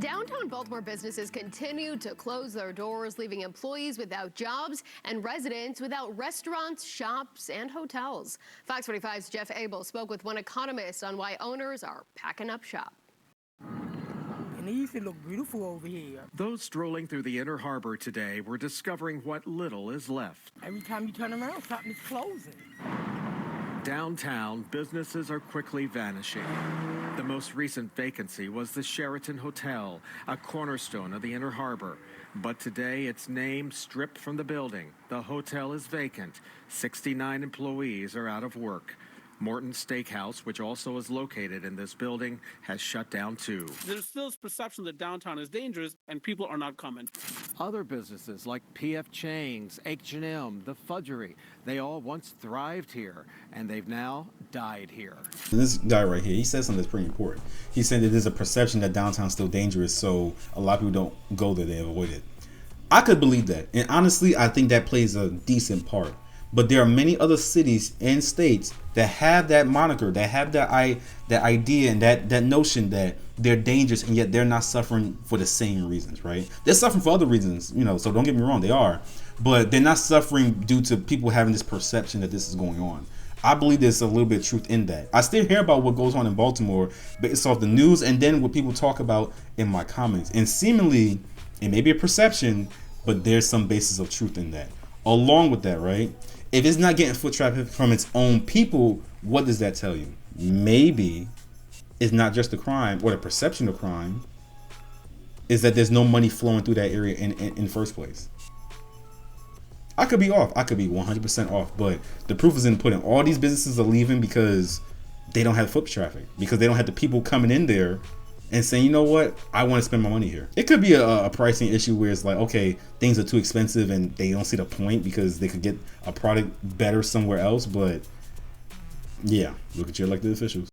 Downtown Baltimore businesses continue to close their doors, leaving employees without jobs and residents without restaurants, shops, and hotels. Fox 45's Jeff Abel spoke with one economist on why owners are packing up shop. And it used to look beautiful over here. Those strolling through the Inner Harbor today were discovering what little is left. Every time you turn around, something is closing. Downtown, businesses are quickly vanishing. The most recent vacancy was the Sheraton Hotel, a cornerstone of the Inner Harbor. But today, its name stripped from the building. The hotel is vacant. 69 employees are out of work. Morton's Steakhouse, which also is located in this building, has shut down too. There's still this perception that downtown is dangerous and people are not coming. Other businesses like P.F. Chang's, H&M, The Fudgery, they all once thrived here, and they've now died here. This guy right here, he said something that's pretty important. He said that there's a perception that downtown's still dangerous, so a lot of people don't go there, they avoid it. I could believe that, and honestly, I think that plays a decent part. But there are many other cities and states that have that moniker, that have that idea and that notion that they're dangerous, and yet they're not suffering for the same reasons, right? They're suffering for other reasons, so don't get me wrong, they are. But they're not suffering due to people having this perception that this is going on. I believe there's a little bit of truth in that. I still hear about what goes on in Baltimore based off the news and then what people talk about in my comments. And seemingly, it may be a perception, but there's some basis of truth in that. Along with that, right? If it's not getting foot traffic from its own people, what does that tell you? Maybe it's not just the crime or the perception of crime, is that there's no money flowing through that area in the first place. I could be off. I could be 100% off. But the proof is in the pudding. All these businesses are leaving because they don't have foot traffic, because they don't have the people coming in there and saying, you know what, I want to spend my money here. It could be a pricing issue where it's like, okay, things are too expensive and they don't see the point because they could get a product better somewhere else. But yeah, look at your elected officials.